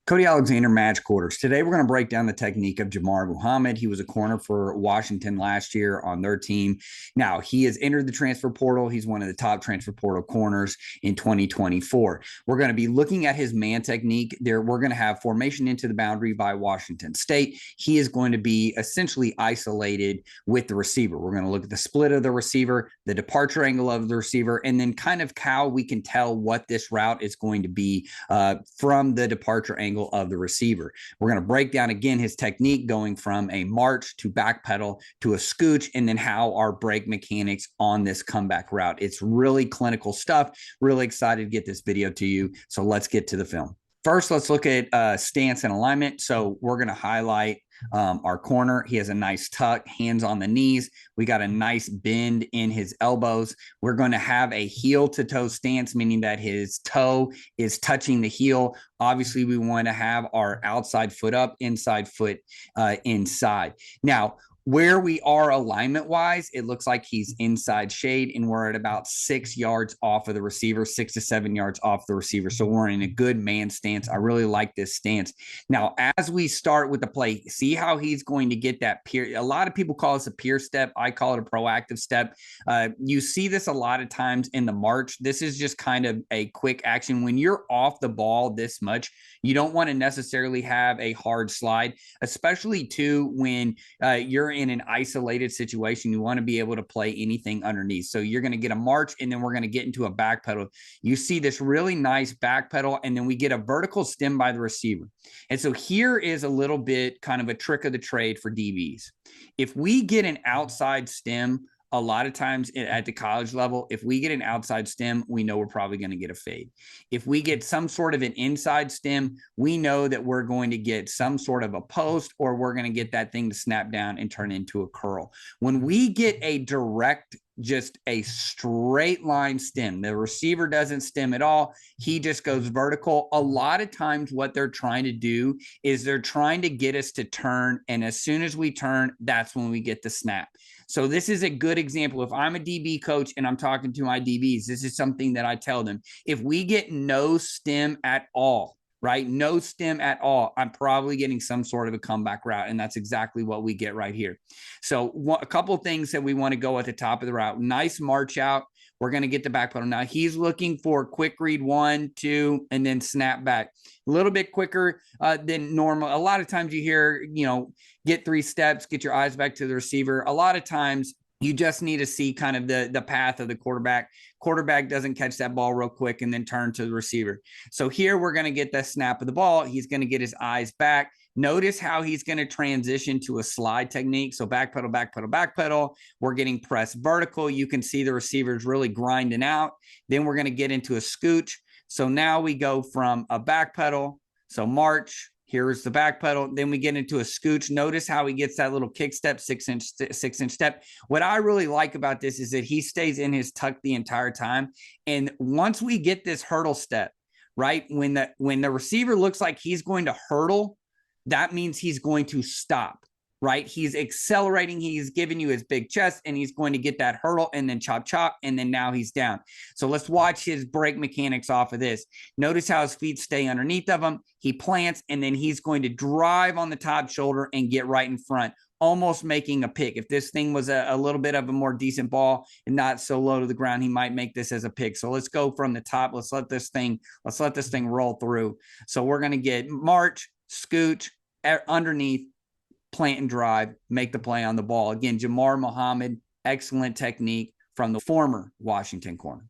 Cody Alexander, match quarters. Today, we're going to break down the technique of Jabbar Muhammad. He was a corner for Washington last year on their team. Now, he has entered the transfer portal. He's one of the top transfer portal corners in 2024. We're going to be looking at his man technique. We're going to have formation into the boundary by Washington State. He is going to be essentially isolated with the receiver. We're going to look at the split of the receiver, the departure angle of the receiver, and then kind of how we can tell what this route is going to be from the departure angle of the receiver. We're going to break down again his technique going from a march to backpedal to a scooch, and then how our brake mechanics on this comeback route. It's really clinical stuff. Really excited to get this video to you. So let's get to the film. First, let's look at stance and alignment. So we're going to highlight our corner. He has a nice tuck, hands on the knees. We got a nice bend in his elbows. We're going to have a heel to toe stance, meaning that his toe is touching the heel. Obviously, we want to have our outside foot up, inside foot inside. Now, where we are alignment wise, it looks like he's inside shade, and we're at about 6 yards off of the receiver, 6 to 7 yards off the receiver. So we're in a good man stance. I really like this stance. Now, as we start with the play, see how he's going to get that peer. A lot of people call this a peer step. I call it a proactive step. You see this a lot of times in the march. This is just kind of a quick action. When you're off the ball this much, you don't want to necessarily have a hard slide, especially too when you're in an isolated situation. You want to be able to play anything underneath. So you're going to get a march, and then we're going to get into a back pedal. You see this really nice back pedal, and then we get a vertical stem by the receiver. And so here is a little bit kind of a trick of the trade for DBs. If we get an outside stem, a lot of times at the college level, if we get an outside stem, we know we're probably going to get a fade. If we get some sort of an inside stem, we know that we're going to get some sort of a post, or we're going to get that thing to snap down and turn into a curl. When we get a direct, just a straight line stem, the receiver doesn't stem at all, he just goes vertical. A lot of times what they're trying to do is they're trying to get us to turn, and as soon as we turn, that's when we get the snap. So this is a good example. If I'm a DB coach and I'm talking to my DBs, this is something that I tell them. If we get no stem at all, right? No stem at all, I'm probably getting some sort of a comeback route, and that's exactly what we get right here. So a couple of things that we want to go at the top of the route. Nice march out. We're going to get the back pedal. Now he's looking for quick read 1, 2, and then snap back. A little bit quicker than normal. A lot of times you hear, get 3 steps, get your eyes back to the receiver. A lot of times you just need to see kind of the path of the quarterback. Quarterback doesn't catch that ball real quick and then turn to the receiver. So here we're going to get the snap of the ball. He's going to get his eyes back. Notice how he's going to transition to a slide technique. So backpedal, backpedal, backpedal. We're getting pressed vertical. You can see the receiver's really grinding out. Then we're going to get into a scooch. So now we go from a backpedal. So march. Here's the back pedal. Then we get into a scooch. Notice how he gets that little kick step, 6-inch step. What I really like about this is that he stays in his tuck the entire time. And once we get this hurdle step, right, when the receiver looks like he's going to hurdle, that means he's going to stop, right? He's accelerating. He's giving you his big chest, and he's going to get that hurdle and then chop, chop, and then now he's down. So let's watch his brake mechanics off of this. Notice how his feet stay underneath of him. He plants, and then he's going to drive on the top shoulder and get right in front, almost making a pick. If this thing was a little bit of a more decent ball and not so low to the ground, he might make this as a pick. So let's go from the top. Let's let this thing roll through. So we're going to get march, scooch, underneath, plant and drive, make the play on the ball. Again, Jabbar Muhammad, excellent technique from the former Washington corner.